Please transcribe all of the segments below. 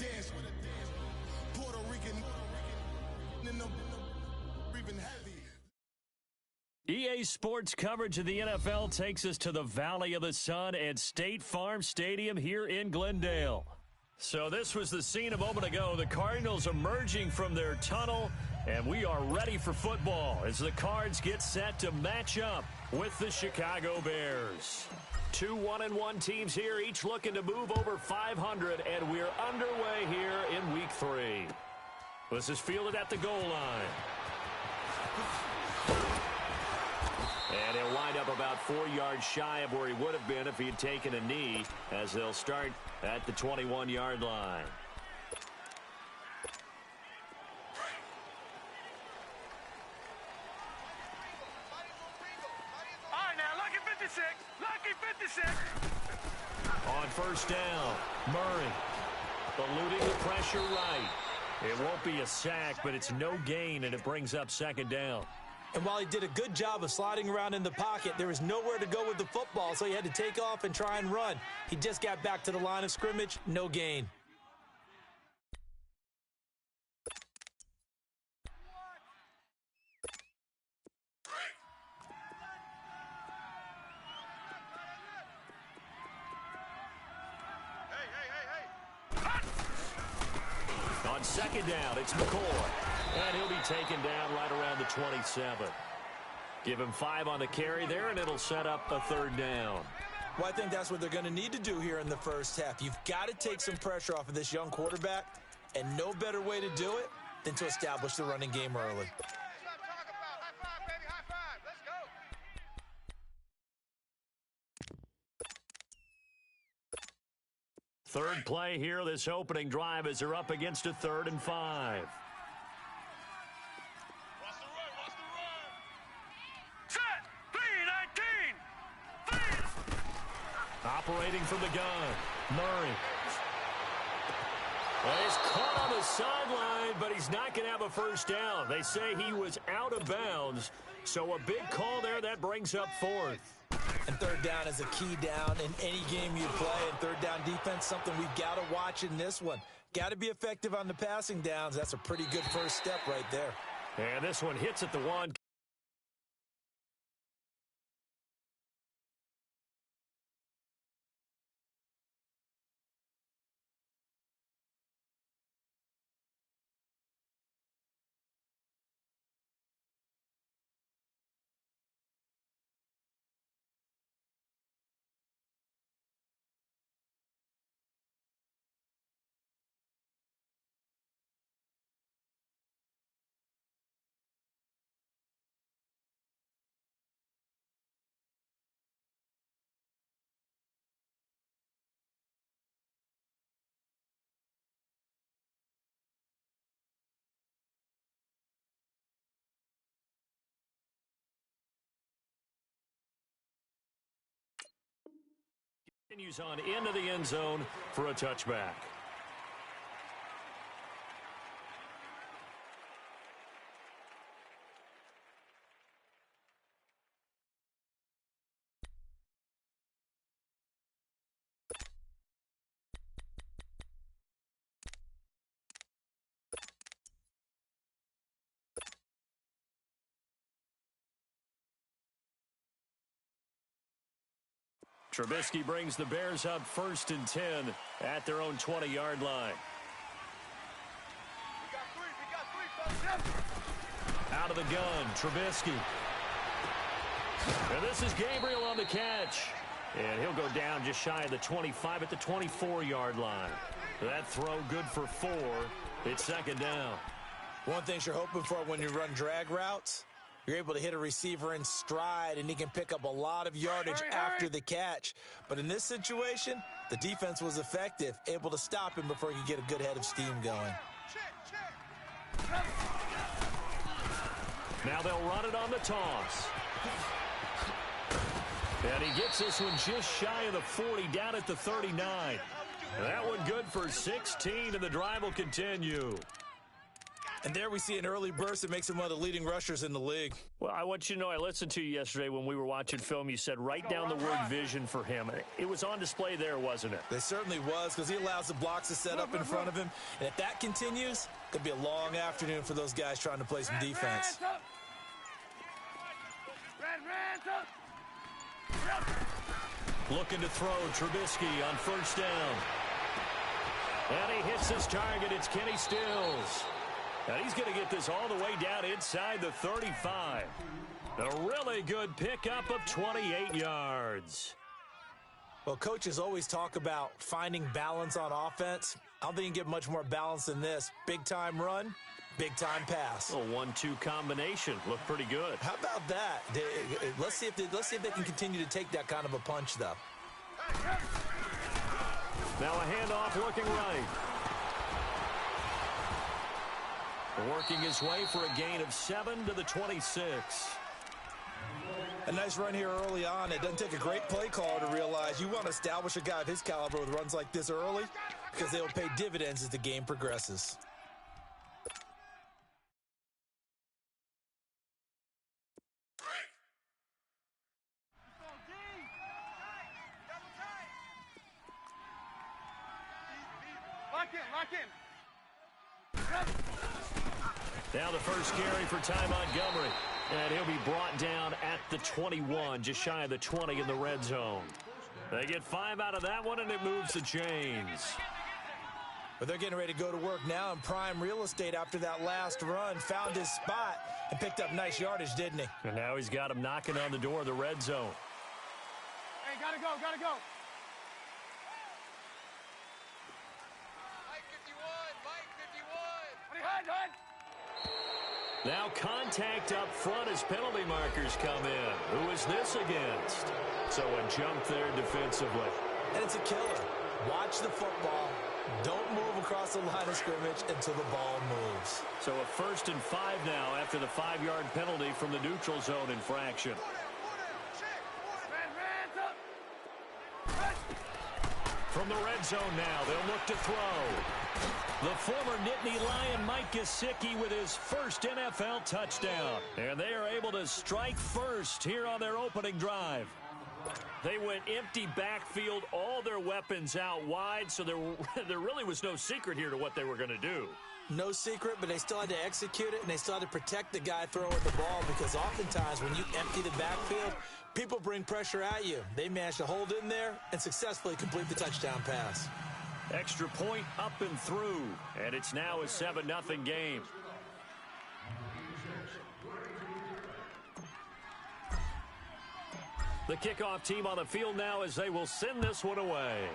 dance. Puerto Rican in the breathing heavy. EA Sports coverage of the NFL takes us to the Valley of the Sun at State Farm Stadium here in Glendale. So this was the scene a moment ago. The Cardinals emerging from their tunnel, and we are ready for football as the Cards get set to match up with the Chicago Bears. Two 1-1 teams here, each looking to move over 500, and we're underway here in Week 3. This is fielded at the goal line. And he'll wind up about 4 yards shy of where he would have been if he had taken a knee, as they'll start at the 21-yard line. All right, now, lucky 56. Lucky 56. On first down, Murray eluding the pressure right. It won't be a sack, but it's no gain, and it brings up second down. And while he did a good job of sliding around in the pocket, there was nowhere to go with the football, so he had to take off and try and run. He just got back to the line of scrimmage, no gain. On second down, it's McCoy. And he'll be taken down right around the 27. Give him 5 on the carry there, and it'll set up a third down. Well, I think that's what they're going to need to do here in the first half. You've got to take some pressure off of this young quarterback, and no better way to do it than to establish the running game early. Third play here, this opening drive, as they're up against a 3rd and 5. Operating from the gun, Murray. Well, he's caught on the sideline, but he's not going to have a first down. They say he was out of bounds, so a big call there. That brings up 4th. And third down is a key down in any game you play. And third down defense, something we've got to watch in this one. Got to be effective on the passing downs. That's a pretty good first step right there. And this one hits at the 1. Continues on into the end zone for a touchback. Trubisky brings the Bears up 1st and 10 at their own 20-yard line. Out of the gun, Trubisky. And this is Gabriel on the catch. And he'll go down just shy of the 25 at the 24-yard line. That throw good for 4. It's second down. One thing you're hoping for when you run drag routes, you're able to hit a receiver in stride, and he can pick up a lot of yardage after the catch. But in this situation, the defense was effective, able to stop him before he could get a good head of steam going. Now they'll run it on the toss. And he gets this one just shy of the 40, down at the 39. That one good for 16, and the drive will continue. And there we see an early burst that makes him one of the leading rushers in the league. Well, I want you to know, I listened to you yesterday when we were watching film. You said write down the word vision for him. It was on display there, wasn't it? It certainly was, because he allows the blocks to set up in front of him. And if that continues, it could be a long afternoon for those guys trying to play some defense. Looking to throw Trubisky on first down. And he hits his target. It's Kenny Stills. And he's going to get this all the way down inside the 35. A really good pickup of 28 yards. Well, coaches always talk about finding balance on offense. I don't think you can get much more balance than this. Big-time run, big-time pass. A 1-2 combination. Looked pretty good. How about that? Let's see if they can continue to take that kind of a punch, though. Now a handoff looking right. Working his way for a gain of 7 to the 26. A nice run here early on. It doesn't take a great play caller to realize you want to establish a guy of his caliber with runs like this early, because they will pay dividends as the game progresses. Lock in. Now the first carry for Ty Montgomery. And he'll be brought down at the 21, just shy of the 20 in the red zone. They get 5 out of that one, and it moves the chains. But they're getting ready to go to work now in prime real estate after that last run. Found his spot and picked up nice yardage, didn't he? And now he's got him knocking on the door of the red zone. Hey, gotta go. Mike 51. Hud. Now contact up front as penalty markers come in. Who is this against? So a jump there defensively. And it's a killer. Watch the football. Don't move across the line of scrimmage until the ball moves. So a 1st and 5 now after the 5-yard penalty from the neutral zone infraction. From the red zone now, they'll look to throw. The former Nittany Lion Mike Gesicki with his first NFL touchdown. And they are able to strike first here on their opening drive. They went empty backfield, all their weapons out wide, so there really was no secret here to what they were going to do. No secret, but they still had to execute it, and they still had to protect the guy throwing the ball, because oftentimes when you empty the backfield, people bring pressure at you. They managed to hold in there and successfully complete the touchdown pass. Extra point up and through, and it's now a 7-0 game. The kickoff team on the field now as they will send this one away.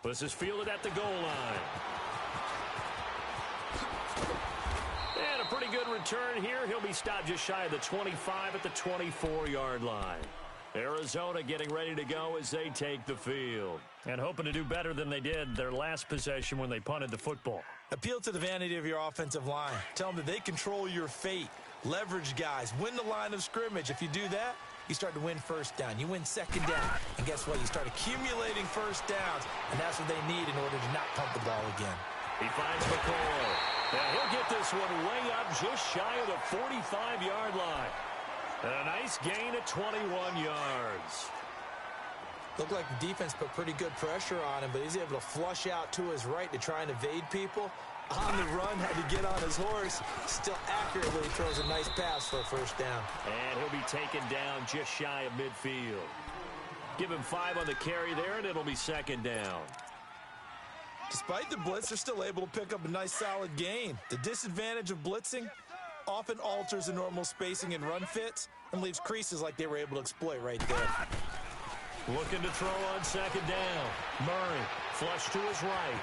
This is fielded at the goal line. And a pretty good return here. He'll be stopped just shy of the 25 at the 24-yard line. Arizona getting ready to go as they take the field. And hoping to do better than they did their last possession when they punted the football. Appeal to the vanity of your offensive line. Tell them that they control your fate. Leverage guys. Win the line of scrimmage. If you do that, you start to win first down. You win second down. And guess what? You start accumulating first downs. And that's what they need in order to not pump the ball again. He finds McCoy. Now he'll get this one way up just shy of the 45-yard line. And a nice gain at 21 yards. Looked like the defense put pretty good pressure on him, but he's able to flush out to his right to try and evade people. On the run, had to get on his horse. Still accurately throws a nice pass for a first down. And he'll be taken down just shy of midfield. Give him 5 on the carry there, and it'll be second down. Despite the blitz, they're still able to pick up a nice solid gain. The disadvantage of blitzing often alters the normal spacing and run fits and leaves creases like they were able to exploit right there. Looking to throw on second down. Murray, flush to his right.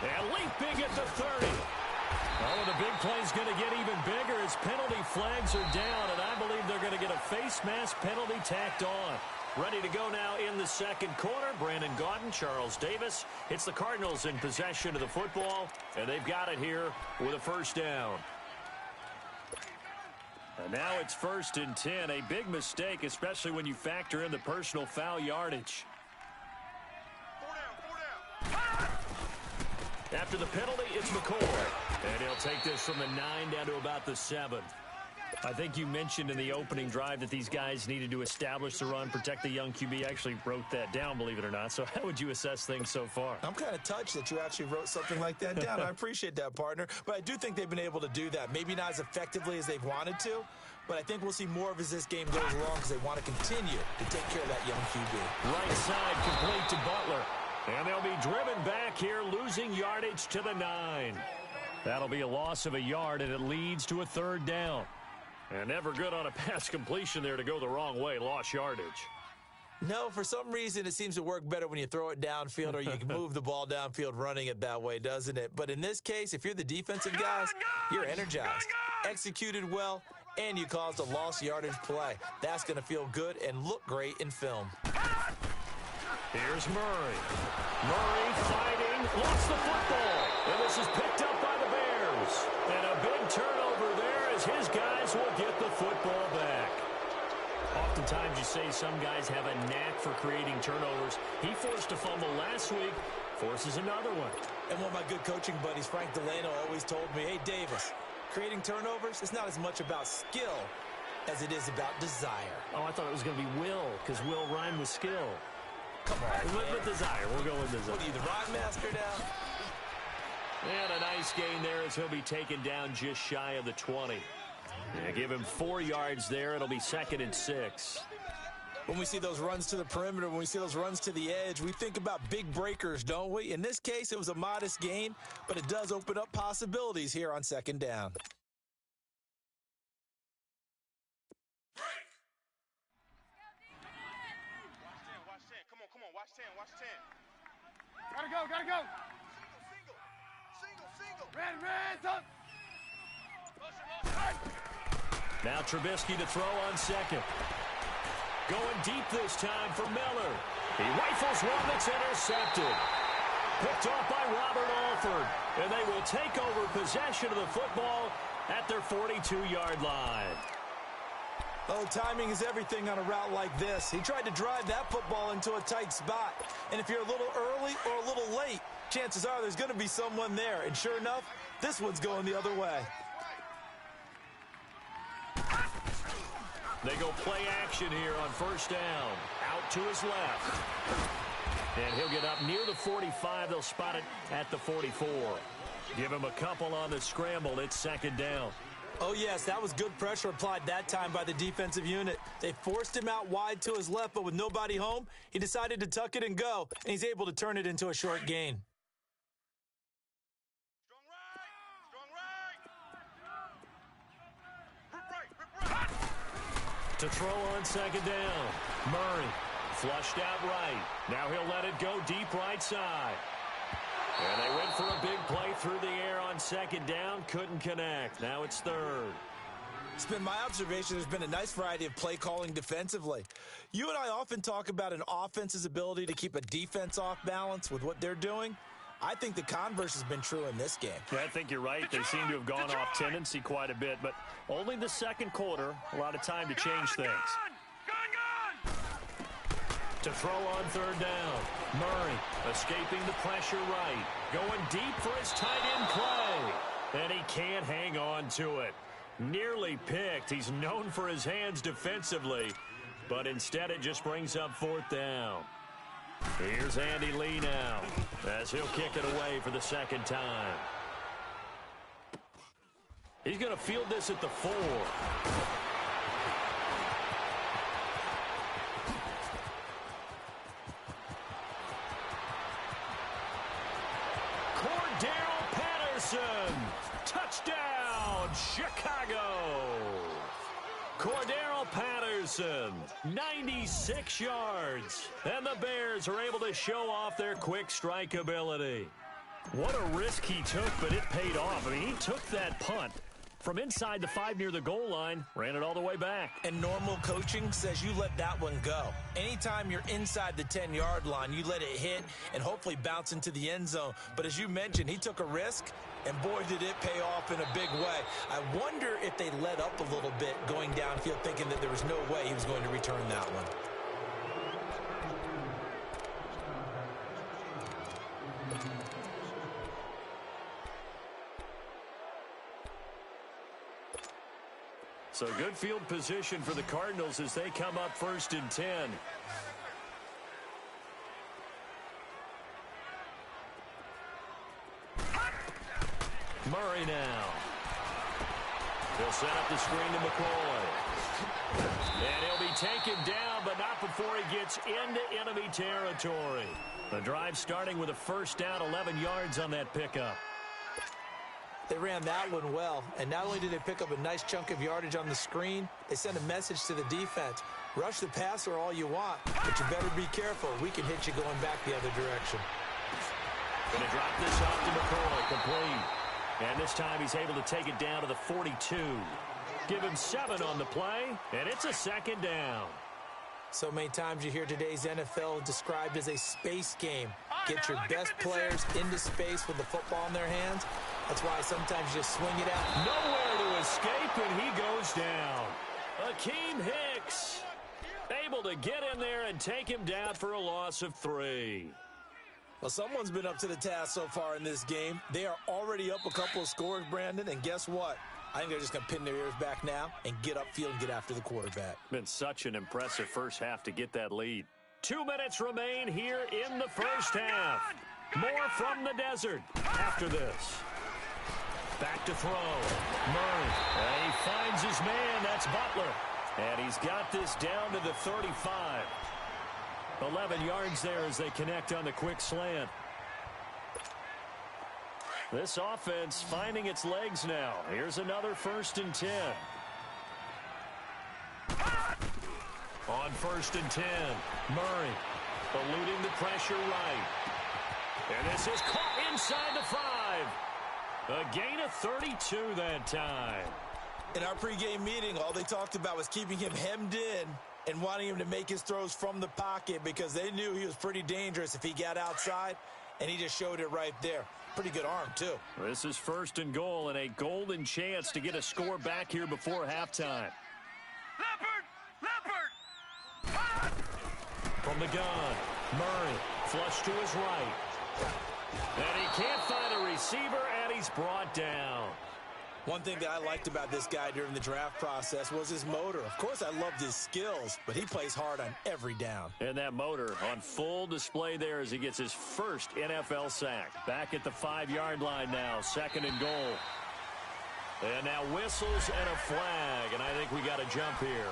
And leaping at the 30. Oh, the big play's going to get even bigger as penalty flags are down, and I believe they're going to get a face mask penalty tacked on. Ready to go now in the second quarter. Brandon Gaudin, Charles Davis. It's the Cardinals in possession of the football, and they've got it here with a first down. And now it's 1st and 10. A big mistake, especially when you factor in the personal foul yardage. 4 down. After the penalty, it's McCoy. And he'll take this from the 9 down to about the 7. I think you mentioned in the opening drive that these guys needed to establish the run, protect the young QB. I actually wrote that down, believe it or not. So how would you assess things so far? I'm kind of touched that you actually wrote something like that down. I appreciate that, partner. But I do think they've been able to do that. Maybe not as effectively as they've wanted to, but I think we'll see more of as this game goes along because they want to continue to take care of that young QB. Right side complete to Butler. And they'll be driven back here, losing yardage to the 9. That'll be a loss of a yard, and it leads to a 3rd down. And never good on a pass completion there to go the wrong way. Lost yardage. No, for some reason, it seems to work better when you throw it downfield or you can move the ball downfield running it that way, doesn't it? But in this case, if you're the defensive guys, you're energized, executed well, and you caused a lost yardage play. That's going to feel good and look great in film. Here's Murray. Murray fighting, lost the football. And this is picked up by the Bears. And a big turnover there as his guys will get the football back. Oftentimes you say some guys have a knack for creating turnovers. He forced a fumble last week, forces another one. And one of my good coaching buddies, Frank Delano, always told me, hey, Davis, creating turnovers, it's not as much about skill as it is about desire. Oh, I thought it was going to be will, because will rhyme with skill. Come on, with desire. We'll go with desire. What are you, the rhyme master now? And a nice gain there as he'll be taken down just shy of the 20. Yeah, give him 4 yards there. It'll be 2nd and 6. When we see those runs to the perimeter, when we see those runs to the edge, we think about big breakers, don't we? In this case, it was a modest gain, but it does open up possibilities here on 2nd down. Watch 10. Gotta go. Single. Red, up. Now Trubisky to throw on 2nd. Going deep this time for Miller. He rifles one that's intercepted. Picked off by Robert Alford. And they will take over possession of the football at their 42-yard line. Oh, timing is everything on a route like this. He tried to drive that football into a tight spot. And if you're a little early or a little late, chances are there's going to be someone there. And sure enough, this one's going the other way. They go play action here on 1st down. Out to his left. And he'll get up near the 45. They'll spot it at the 44. Give him a couple on the scramble. It's 2nd down. Oh, yes, that was good pressure applied that time by the defensive unit. They forced him out wide to his left, but with nobody home, he decided to tuck it and go, and he's able to turn it into a short gain. To throw on 2nd down. Murray flushed out right. Now he'll let it go deep right side. And they went for a big play through the air on 2nd down. Couldn't connect. Now it's 3rd. It's been my observation there's been a nice variety of play calling defensively. You and I often talk about an offense's ability to keep a defense off balance with what they're doing. I think the converse has been true in this game. Yeah, I think you're right. They seem to have gone off tendency quite a bit, but only the 2nd quarter. A lot of time to change things. To throw on 3rd down. Murray escaping the pressure right. Going deep for his tight end play. And he can't hang on to it. Nearly picked. He's known for his hands defensively, but instead it just brings up 4th down. Here's Andy Lee now as he'll kick it away for the 2nd time. He's going to field this at the 4. Cordero Patterson. Touchdown, Chicago. Cordero Patterson, 96 yards. And the Bears are able to show off their quick strike ability. What a risk he took, but it paid off. I mean, he took that punt from inside the 5 near the goal line, ran it all the way back. And normal coaching says you let that one go. Anytime you're inside the 10-yard line, you let it hit and hopefully bounce into the end zone. But as you mentioned, he took a risk, and boy, did it pay off in a big way. I wonder if they let up a little bit going downfield, thinking that there was no way he was going to return that one. So good field position for the Cardinals as they come up 1st and 10. Murray now. He'll set up the screen to McCoy. And he'll be taken down, but not before he gets into enemy territory. The drive starting with a first down, 11 yards on that pickup. They ran that one well, and not only did they pick up a nice chunk of yardage on the screen, they sent a message to the defense. Rush the passer all you want, but you better be careful. We can hit you going back the other direction. Going to drop this off to McCoy, complete. And this time he's able to take it down to the 42. Give him 7 on the play, and it's a second down. So many times you hear today's NFL described as a space game. Get your best players into space with the football in their hands. That's why sometimes you just swing it out. Nowhere to escape, and he goes down. Akeem Hicks able to get in there and take him down for a loss of 3. Well, someone's been up to the task so far in this game. They are already up a couple of scores, Brandon, and guess what? I think they're just going to pin their ears back now and get upfield and get after the quarterback. Been such an impressive first half to get that lead. 2 minutes remain here in the first half. More from the desert after this. Back to throw. Murray. And he finds his man. That's Butler. And he's got this down to the 35. 11 yards there as they connect on the quick slant. This offense finding its legs now. Here's another 1st and 10. On 1st and 10, Murray eluding the pressure right. And this is caught inside the 5. A gain of 32 that time. In our pregame meeting, all they talked about was keeping him hemmed in and wanting him to make his throws from the pocket because they knew he was pretty dangerous if he got outside, and he just showed it right there. Pretty good arm, too. This is 1st and goal and a golden chance to get a score back here before halftime. Leopard! From the gun, Murray flush to his right. And he can't find a receiver, and he's brought down. One thing that I liked about this guy during the draft process was his motor. Of course, I loved his skills, but he plays hard on every down. And that motor on full display there as he gets his first NFL sack. Back at the 5-yard line now, 2nd and goal. And now whistles and a flag, and I think we got a jump here.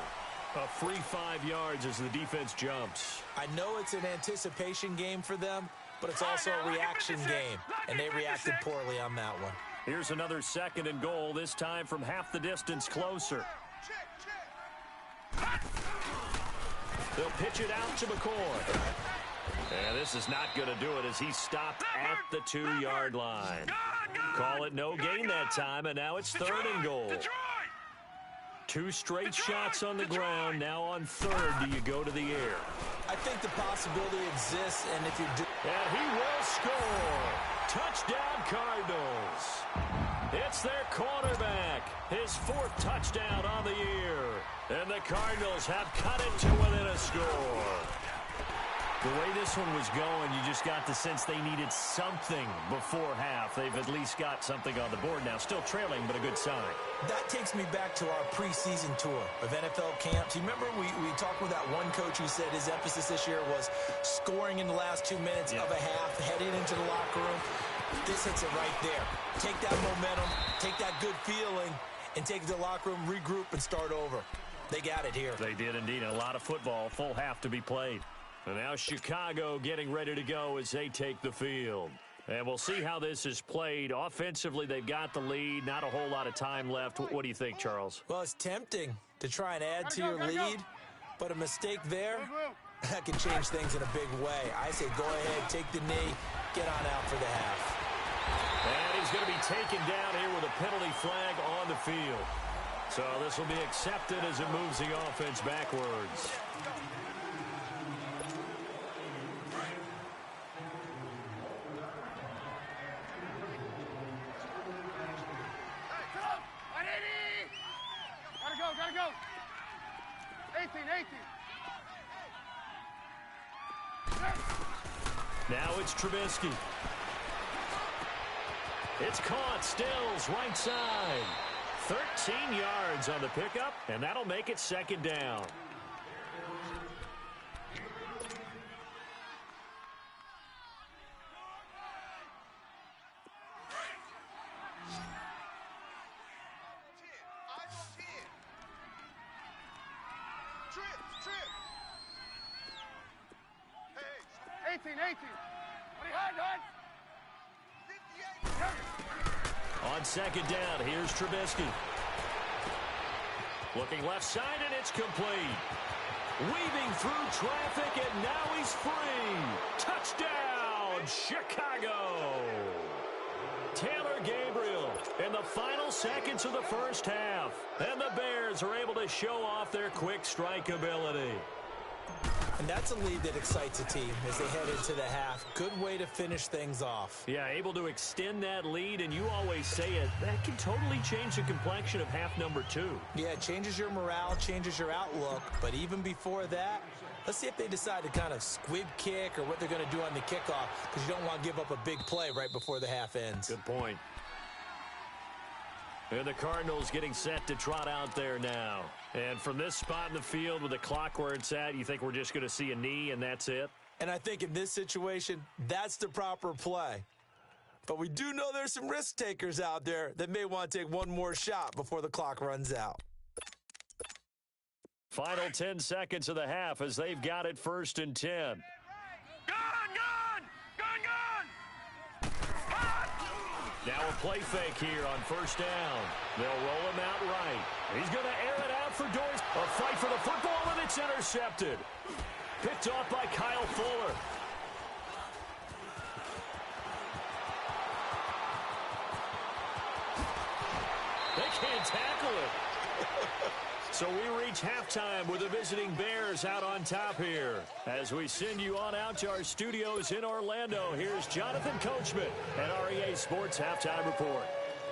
A free 5 yards as the defense jumps. I know it's an anticipation game for them, but it's also a reaction game, and they reacted poorly on that one. Here's another 2nd and goal, this time from half the distance closer. They'll pitch it out to McCoy. And this is not going to do it as he's stopped at the 2-yard line. Call it no gain that time, and now it's 3rd and goal. 2 straight shots on the ground. Now on 3rd, do you go to the air? I think the possibility exists, and if you do... And he will score. Touchdown, Cardinals. It's their quarterback. His 4th touchdown on the year. And the Cardinals have cut it to within a score. The way this one was going, you just got the sense they needed something before half. They've at least got something on the board now. Still trailing, but a good sign. That takes me back to our preseason tour of NFL camps. You remember we talked with that one coach who said his emphasis this year was scoring in the last 2 minutes of a half, heading into the locker room. This hits it right there. Take that momentum, take that good feeling, and take it to the locker room, regroup, and start over. They got it here. They did indeed. A lot of football, full half to be played. And now Chicago getting ready to go as they take the field. And we'll see how this is played. Offensively, they've got the lead. Not a whole lot of time left. What do you think, Charles? Well, it's tempting to try and add to your lead, but a mistake there, that can change things in a big way. I say go ahead, take the knee, get on out for the half. And he's going to be taken down here with a penalty flag on the field. So this will be accepted as it moves the offense backwards. Gotta go. 18. Now it's Trubisky. It's caught. Stills right side. 13 yards on the pickup, and that'll make it second down. On second down, here's Trubisky. Looking left side, and it's complete. Weaving through traffic, and now he's free. Touchdown, Chicago. Taylor Gabriel in the final seconds of the first half. And the Bears are able to show off their quick strike ability. And that's a lead that excites a team as they head into the half. Good way to finish things off. Yeah, able to extend that lead, and you always say it, that can totally change the complexion of half number 2. Yeah, it changes your morale, changes your outlook. But even before that, let's see if they decide to kind of squib kick or what they're going to do on the kickoff, because you don't want to give up a big play right before the half ends. Good point. And the Cardinals getting set to trot out there now. And from this spot in the field with the clock where it's at, you think we're just going to see a knee and that's it? And I think in this situation, that's the proper play. But we do know there's some risk takers out there that may want to take one more shot before the clock runs out. Final 10 seconds of the half as they've got it 1st and 10. Now a play fake here on 1st down. They'll roll him out right. He's going to air it out for Doors. A fight for the football, and it's intercepted. Picked off by Kyle Fuller. They can't tackle it. So we reach halftime with the visiting Bears out on top here. As we send you on out to our studios in Orlando, here's Jonathan Coachman at REA Sports Halftime Report.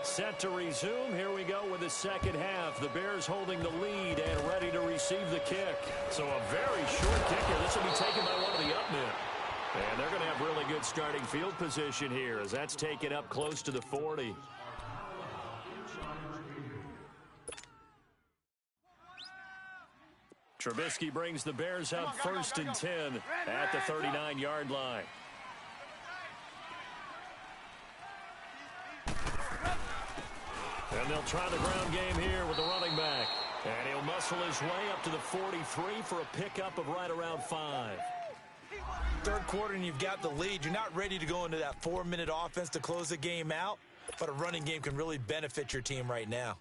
Set to resume. Here we go with the second half. The Bears holding the lead and ready to receive the kick. So a very short kicker. This will be taken by one of the up men. And they're going to have really good starting field position here as that's taken up close to the 40. Trubisky brings the Bears out 1st and 10 at the 39-yard line. And they'll try the ground game here with the running back. And he'll muscle his way up to the 43 for a pickup of right around 5. Third quarter and you've got the lead. You're not ready to go into that 4-minute offense to close the game out, but a running game can really benefit your team right now.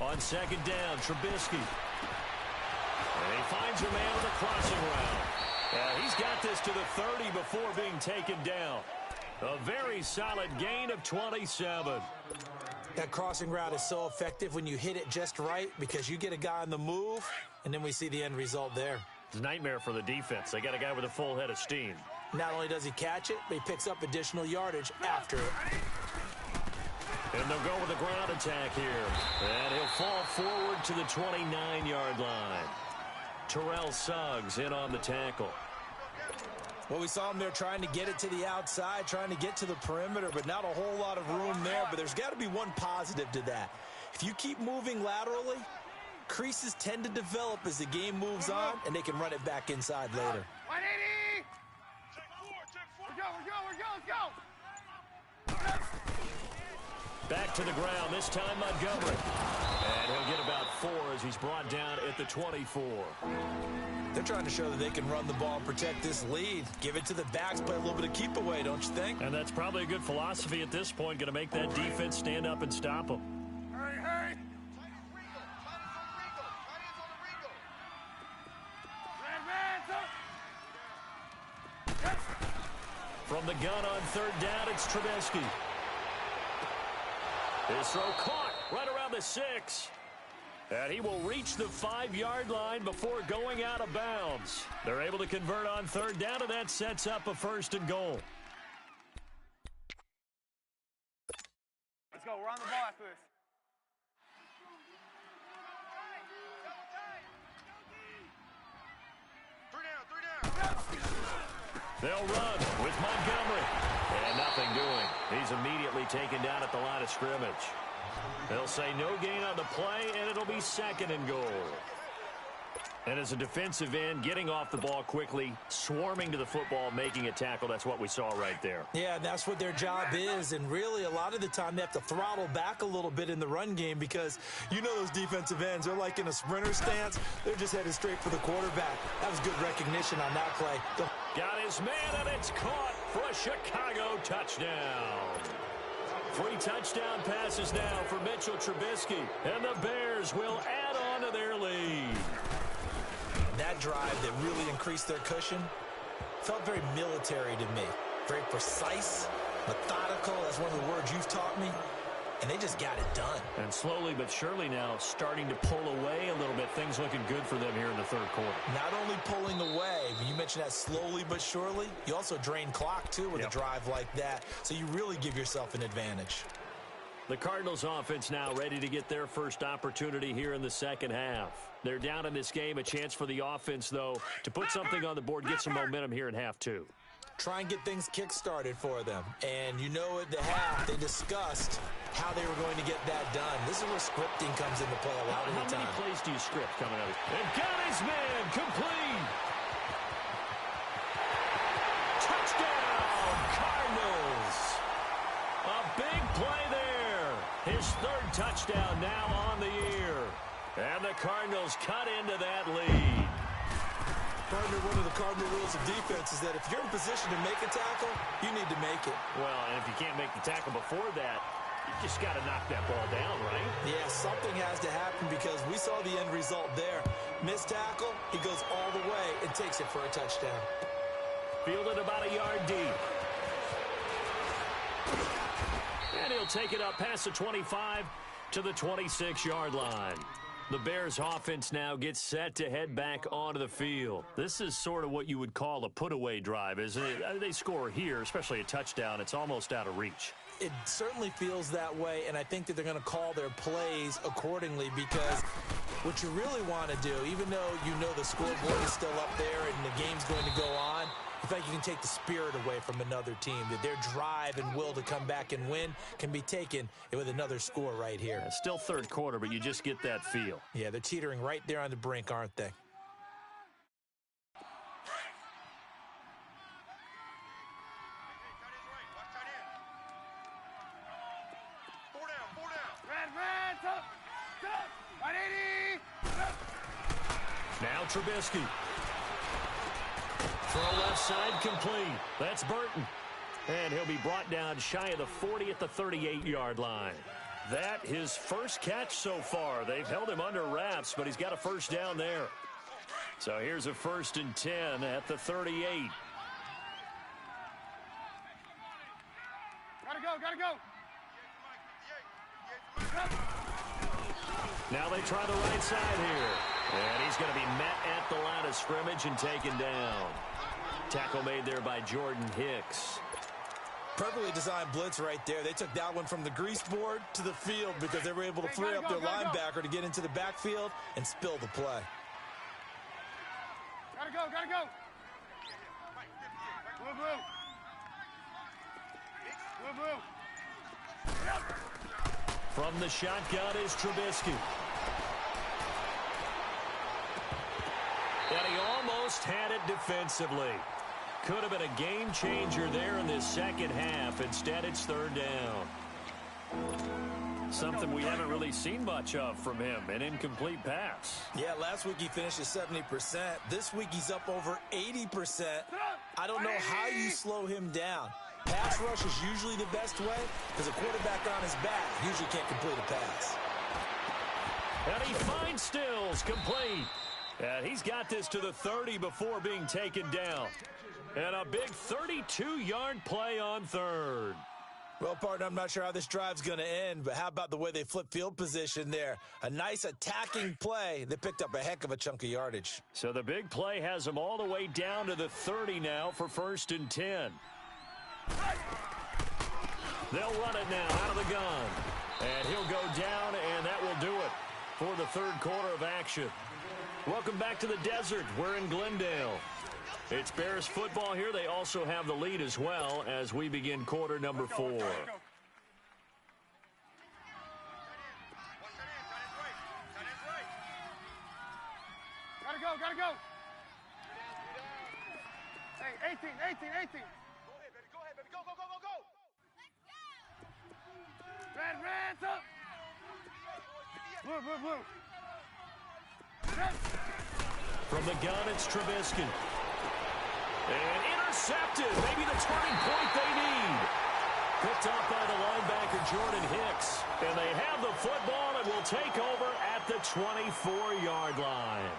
On second down, Trubisky. And he finds a man with a crossing route. He's got this to the 30 before being taken down. A very solid gain of 27. That crossing route is so effective when you hit it just right because you get a guy on the move, and then we see the end result there. It's a nightmare for the defense. They got a guy with a full head of steam. Not only does he catch it, but he picks up additional yardage after it. And they'll go with a ground attack here. And he'll fall forward to the 29-yard line. Terrell Suggs in on the tackle. Well, we saw him there trying to get it to the outside, trying to get to the perimeter, but not a whole lot of room there. But there's got to be one positive to that. If you keep moving laterally, creases tend to develop as the game moves on, and they can run it back inside later. 180! We're go, let's go! Back to the ground, this time Montgomery. And he'll get about 4 as he's brought down at the 24. They're trying to show that they can run the ball and protect this lead. Give it to the backs, play a little bit of keep away, don't you think? And that's probably a good philosophy at this point, going to make that defense stand up and stop them. Hurry! From the gun on third down, it's Trubisky. His throw caught right around the 6. And he will reach the 5-yard line before going out of bounds. They're able to convert on third down, and that sets up a first and goal. Let's go. We're on the ball after this. They'll run with Montgomery. And nothing doing. He's immediately taken down at the line of scrimmage. They'll say no gain on the play, and it'll be second and goal. And as a defensive end, getting off the ball quickly, swarming to the football, making a tackle, that's what we saw right there. Yeah, and that's what their job is. And really, a lot of the time, they have to throttle back a little bit in the run game because you know those defensive ends, they're like in a sprinter stance. They're just headed straight for the quarterback. That was good recognition on that play. Got his man, and it's caught for a Chicago touchdown. 3 touchdown passes now for Mitchell Trubisky, and the Bears will add on to their lead. That drive that really increased their cushion felt very military to me. Very precise, methodical. That's one of the words you've taught me. And they just got it done. And slowly but surely now starting to pull away a little bit. Things looking good for them here in the third quarter. Not only pulling away, but you mentioned that slowly but surely. You also drain clock, too, with a drive like that. So you really give yourself an advantage. The Cardinals offense now ready to get their first opportunity here in the second half. They're down in this game. A chance for the offense, though, to put something on the board, get some momentum here in half 2. Try and get things kick-started for them. And you know at the half, they discussed how they were going to get that done. This is where scripting comes into play a lot of the time. How many plays do you script coming out? And got his man complete. Touchdown, Cardinals. A big play there. His 3rd touchdown now on the year. And the Cardinals cut into that lead. Partner, one of the cardinal rules of defense is that if you're in position to make a tackle, you need to make it. Well, and if you can't make the tackle before that, you just got to knock that ball down, right? Yeah, something has to happen because we saw the end result there. Missed tackle, he goes all the way and takes it for a touchdown. Fielded about a yard deep. And he'll take it up past the 25 to the 26-yard line. The Bears offense now gets set to head back onto the field. This is sort of what you would call a put-away drive, isn't it? They score here, especially a touchdown. It's almost out of reach. It certainly feels that way, and I think that they're going to call their plays accordingly because what you really want to do, even though you know the scoreboard is still up there and the game's going to go on, in fact, you can take the spirit away from another team, that their drive and will to come back and win can be taken with another score right here. It's still third quarter, but you just get that feel. Yeah, they're teetering right there on the brink, aren't they? Red, top, 180. Now Trubisky. Throw left side complete. That's Burton. And he'll be brought down shy of the 40 at the 38-yard line. That his first catch so far. They've held him under wraps, but he's got a first down there. So here's a 1st and 10 at the 38. Gotta go. Now they try the right side here. And he's going to be met at the line of scrimmage and taken down. Tackle made there by Jordan Hicks. Perfectly designed blitz right there. They took that one from the grease board to the field because they were able to free up their linebacker to get into the backfield and spill the play. Gotta go. Blue. From the shotgun is Trubisky. And he almost had it defensively. Could have been a game changer there in this second half. Instead, it's third down. Something we haven't really seen much of from him, an incomplete pass. Yeah, last week he finished at 70%. This week he's up over 80%. I don't know how you slow him down. Pass rush is usually the best way because a quarterback on his back usually can't complete a pass. And he finds Stills complete. And he's got this to the 30 before being taken down. And a big 32-yard play on third. Well, partner, I'm not sure how this drive's going to end, but how about the way they flip field position there? A nice attacking play. They picked up a heck of a chunk of yardage. So the big play has them all the way down to the 30 now for 1st and 10. They'll run it now out of the gun. And he'll go down, and that will do it for the third quarter of action. Welcome back to the desert. We're in Glendale. It's Bears football here. They also have the lead as well as we begin quarter number 4. Gotta go, gotta go. Hey, 18. Go ahead, baby. Go. Red, up. Blue. Red. From the gun, it's Trubisky. And intercepted. Maybe the turning point they need. Picked up by the linebacker, Jordan Hicks. And they have the football and will take over at the 24-yard line.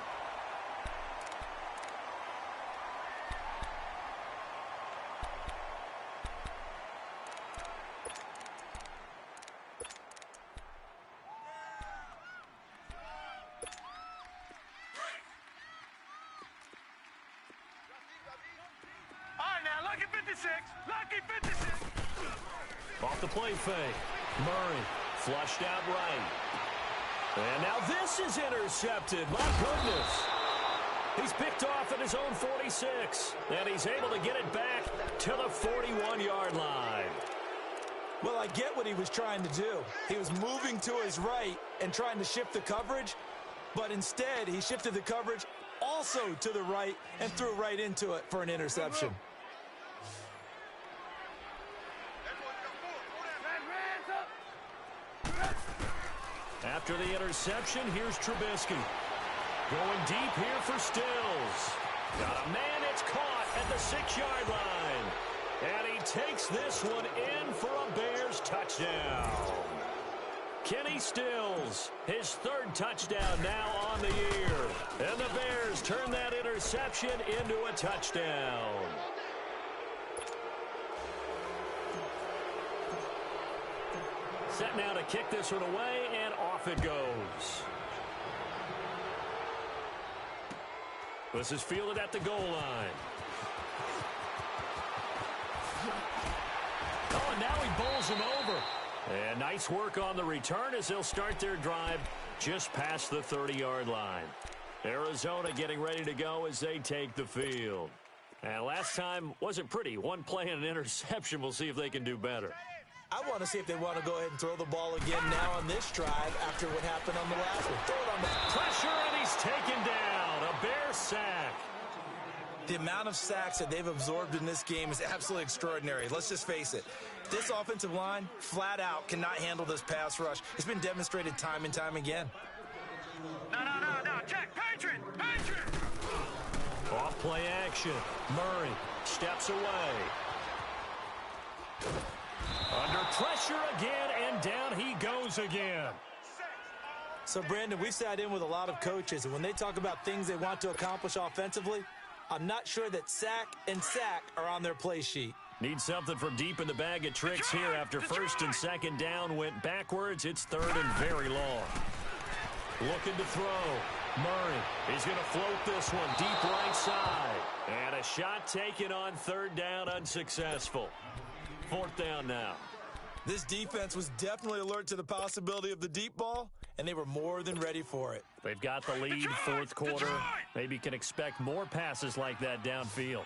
Lucky 56. Off the play fake. Murray flushed out right. And now this is intercepted. My goodness. He's picked off at his own 46. And he's able to get it back to the 41-yard line. Well, I get what he was trying to do. He was moving to his right and trying to shift the coverage, but instead he shifted the coverage also to the right and threw right into it for an interception. After the interception, here's Trubisky. Going deep here for Stills. Got a man, it's caught at the 6-yard line. And he takes this one in for a Bears touchdown. Kenny Stills, his third touchdown now on the year. And the Bears turn that interception into a touchdown. Set now to kick this one away, and off it goes. This is fielded at the goal line. Oh, and now he bowls him over. And nice work on the return as they'll start their drive just past the 30-yard line. Arizona getting ready to go as they take the field. And last time wasn't pretty. One play and an interception. We'll see if they can do better. I want to see if they want to go ahead and throw the ball again now on this drive after what happened on the last one. Throw it on the pressure, and he's taken down. A Bear sack. The amount of sacks that they've absorbed in this game is absolutely extraordinary. Let's just face it. This offensive line, flat out, cannot handle this pass rush. It's been demonstrated time and time again. No. Check. Patriot. Off play action. Murray steps away. Under pressure again, and down he goes again. So, Brandon, we've sat in with a lot of coaches, and when they talk about things they want to accomplish offensively, I'm not sure that sack and sack are on their play sheet. Need something from deep in the bag of tricks here after first and second down went backwards. It's third and very long. Looking to throw. Murray is going to float this one deep right side. And a shot taken on third down, unsuccessful. Fourth down now. This defense was definitely alert to the possibility of the deep ball, and they were more than ready for it. They've got the lead, fourth quarter. Maybe can expect more passes like that downfield.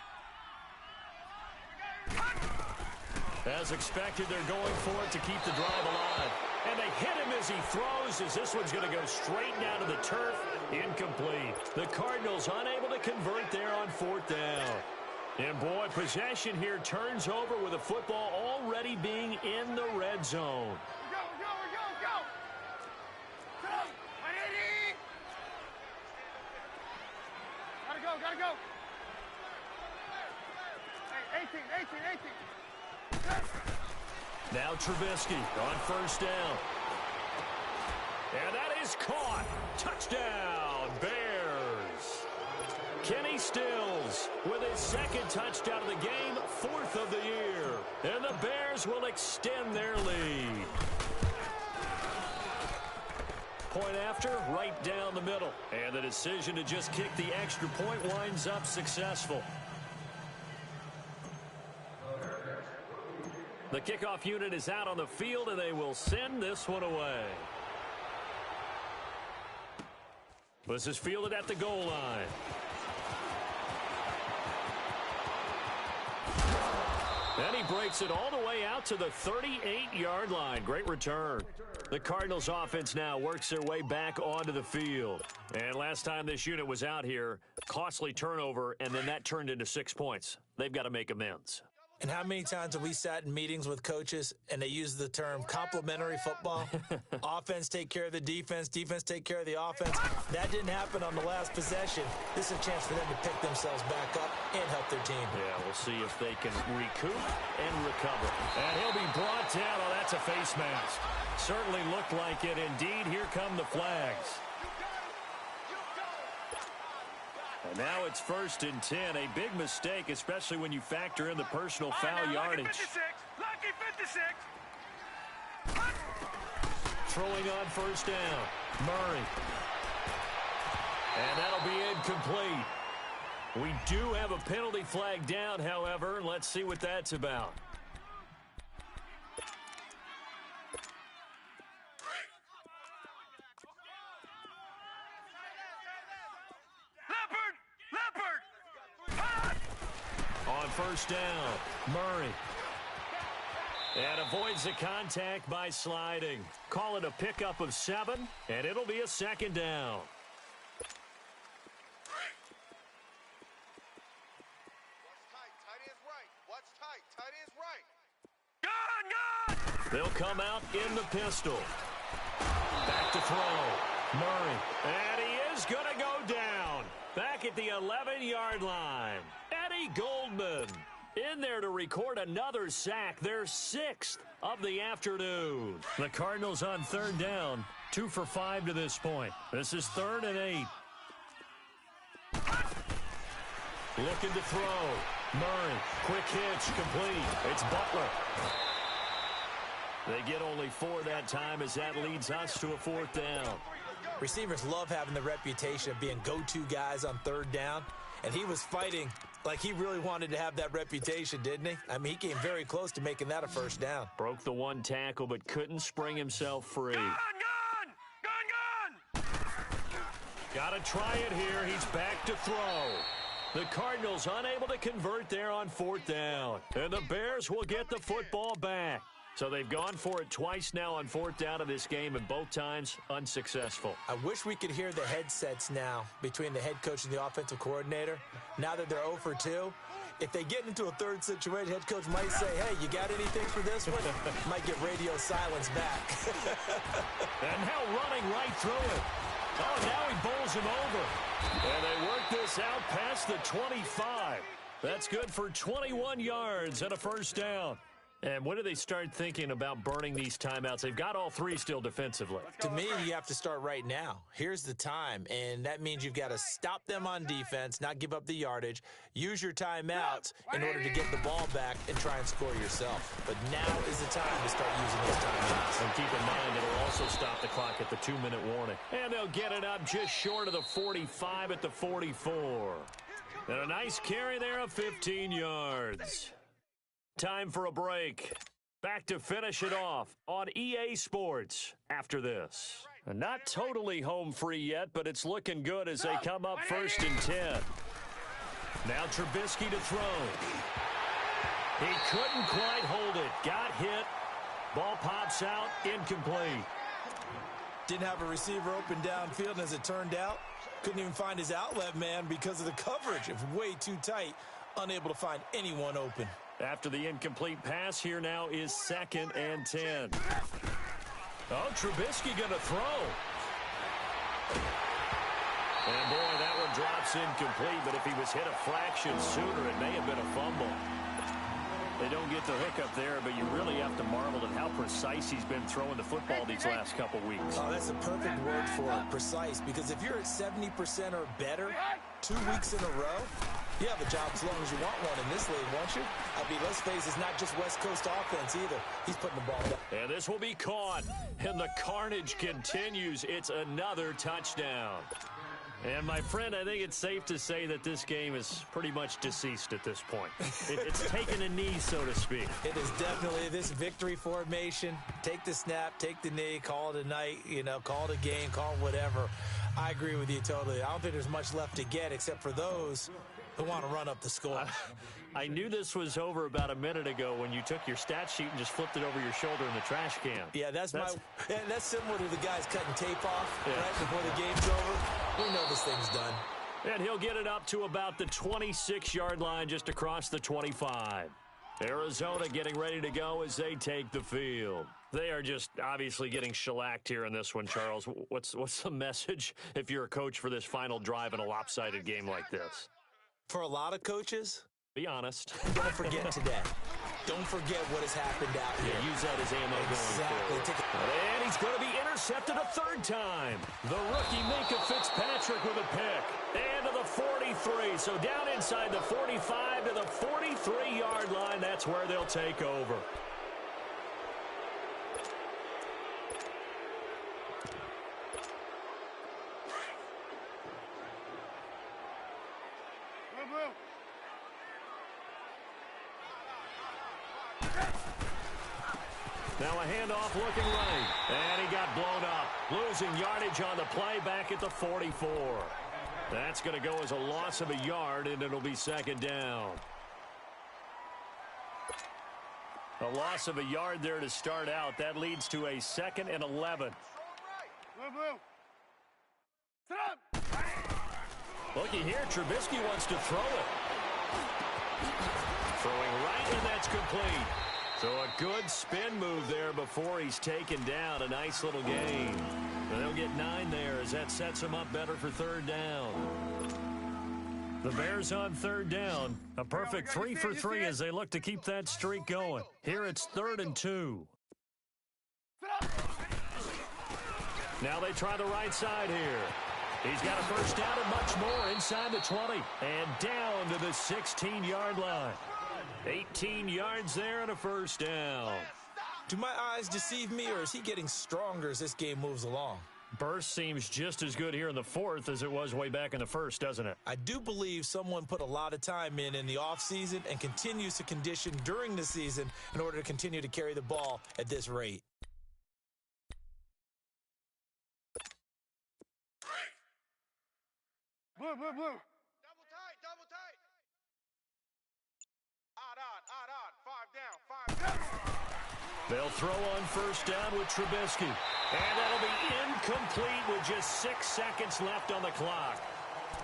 As expected, they're going for it to keep the drive alive. And they hit him as he throws, as this one's going to go straight down to the turf. Incomplete. The Cardinals unable to convert there on fourth down. And, boy, possession here turns over with the football already being in the red zone. Go. Go. 180. Gotta go. Hey, 18. Now Trubisky on first down. And that is caught. Touchdown, Bears. Kenny Stills with his second touchdown of the game, 4th of the year. And the Bears will extend their lead. Point after, right down the middle. And the decision to just kick the extra point winds up successful. The kickoff unit is out on the field, and they will send this one away. This is fielded at the goal line. And he breaks it all the way out to the 38-yard line. Great return. The Cardinals offense now works their way back onto the field. And last time this unit was out here, costly turnover, and then that turned into 6 points. They've got to make amends. And how many times have we sat in meetings with coaches and they use the term complementary football? Offense take care of the defense, defense take care of the offense. That didn't happen on the last possession. This is a chance for them to pick themselves back up and help their team. Yeah, we'll see if they can recoup and recover. And he'll be brought down. Oh, that's a face mask. Certainly looked like it. Indeed, here come the flags. And now it's 1st and 10. A big mistake, especially when you factor in the personal foul yardage. Lucky 56. Throwing on 1st down. Murray. And that'll be incomplete. We do have a penalty flag down, however. Let's see what that's about. On 1st down, Murray. And avoids the contact by sliding. Call it a pickup of 7, and it'll be a 2nd down. They'll come out in the pistol. Back to throw. Murray. And he is going to go down. Back at the 11-yard line. Eddie Goldman in there to record another sack, their 6th of the afternoon. The Cardinals on 3rd down, 2 for 5 to this point. This is 3rd and 8. Looking to throw. Murray, quick hitch, complete. It's Butler. They get only 4 that time as that leads us to a 4th down. Receivers love having the reputation of being go-to guys on 3rd down, and he was fighting like he really wanted to have that reputation, didn't he? I mean, he came very close to making that a 1st down. Broke the 1 tackle, but couldn't spring himself free. Gun! Gotta try it here. He's back to throw. The Cardinals unable to convert there on 4th down. And the Bears will get the football back. So they've gone for it twice now on 4th down of this game, and both times unsuccessful. I wish we could hear the headsets now between the head coach and the offensive coordinator. Now that they're 0 for 2, if they get into a 3rd situation, head coach might say, hey, you got anything for this one? Might get radio silence back. And now running right through it. Oh, now he bowls him over. And they work this out past the 25. That's good for 21 yards and a 1st down. And when do they start thinking about burning these timeouts? They've got all 3 still defensively. To me, you have to start right now. Here's the time, and that means you've got to stop them on defense, not give up the yardage, use your timeouts in order to get the ball back and try and score yourself. But now is the time to start using those timeouts. And keep in mind, it'll also stop the clock at the 2-minute warning. And they'll get it up just short of the 45 at the 44. And a nice carry there of 15 yards. Time for a break. Back to finish it off on EA Sports after this. Not totally home free yet, but it's looking good as they come up 1st and 10. Now Trubisky to throw. He couldn't quite hold it. Got hit. Ball pops out. Incomplete. Didn't have a receiver open downfield, and as it turned out, couldn't even find his outlet man because of the coverage. It was way too tight. Unable to find anyone open. After the incomplete pass, here now is 2nd and 10. Oh, Trubisky going to throw. And boy, that one drops incomplete, but if he was hit a fraction sooner, it may have been a fumble. They don't get the hook up there, but you really have to marvel at how precise he's been throwing the football these last couple weeks. Oh, that's a perfect word for it, precise, because if you're at 70% or better 2 weeks in a row, you have a job as long as you want one in this league, won't you? I mean, let's face it, it's not just West Coast offense either. He's putting the ball down. And this will be caught, and the carnage continues. It's another touchdown. And, my friend, I think it's safe to say that this game is pretty much deceased at this point. It's taken a knee, so to speak. It is definitely this victory formation. Take the snap, take the knee, call it a night, call it a game, call it whatever. I agree with you totally. I don't think there's much left to get except for those who want to run up the score. I knew this was over about a minute ago when you took your stat sheet and just flipped it over your shoulder in the trash can. Yeah, that's similar to the guys cutting tape off right before the game's over. We know this thing's done. And he'll get it up to about the 26-yard line, just across the 25. Arizona getting ready to go as they take the field. They are just obviously getting shellacked here in this one, Charles. What's the message if you're a coach for this final drive in a lopsided game like this? For a lot of coaches, be honest. Don't forget today. Don't forget what has happened out here. Yeah, use that as ammo going forward. And he's going to be intercepted a third time. The rookie Minka Fitzpatrick with a pick. And to the 43. So down inside the 45 to the 43-yard line. That's where they'll take over. Now a handoff looking right. And he got blown up. Losing yardage on the play back at the 44. That's going to go as a loss of a yard, and it'll be second down. A loss of a yard there to start out. That leads to a 2nd and 11. Looky here, Trubisky wants to throw it. Throwing right, and that's complete. So a good spin move there before he's taken down. A nice little gain. And they'll get 9 there as that sets them up better for third down. The Bears on third down. A perfect 3 for 3 as they look to keep that streak going. Here it's 3rd and 2. Now they try the right side here. He's got a first down and much more inside the 20. And down to the 16-yard line. 18 yards there and a first down. Do my eyes deceive me, or is he getting stronger as this game moves along? Burst seems just as good here in the 4th as it was way back in the 1st, doesn't it? I do believe someone put a lot of time in the offseason and continues to condition during the season in order to continue to carry the ball at this rate. Blue. Double tight. Odd. 5 down. They'll throw on first down with Trubisky. And that'll be incomplete with just 6 seconds left on the clock.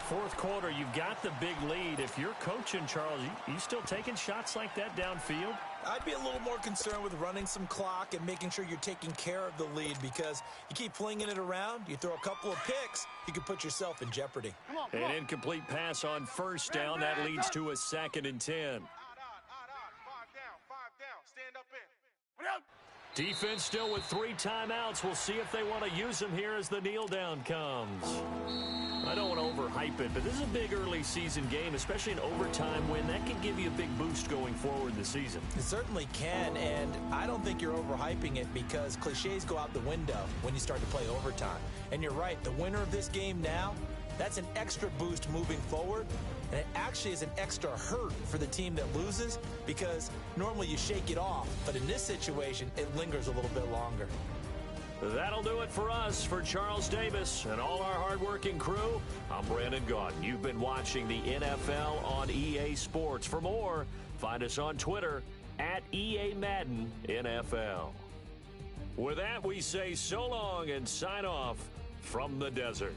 4th quarter, you've got the big lead. If you're coaching, Charles, you still taking shots like that downfield? I'd be a little more concerned with running some clock and making sure you're taking care of the lead, because you keep flinging it around, you throw a couple of picks, you can put yourself in jeopardy. An incomplete pass on first down. That leads to a 2nd and 10. Odd. 5 down. Stand up in. Defense still with 3 timeouts. We'll see if they want to use them here as the kneel down comes. I don't want to overhype it, but this is a big early season game, especially an overtime win. That can give you a big boost going forward in the season. It certainly can, and I don't think you're overhyping it, because cliches go out the window when you start to play overtime. And you're right, the winner of this game now, that's an extra boost moving forward, and it actually is an extra hurt for the team that loses, because normally you shake it off, but in this situation, it lingers a little bit longer. That'll do it for us. For Charles Davis and all our hardworking crew, I'm Brandon Gaudin. You've been watching the NFL on EA Sports. For more, find us on Twitter at EA Madden NFL. With that, we say so long and sign off from the desert.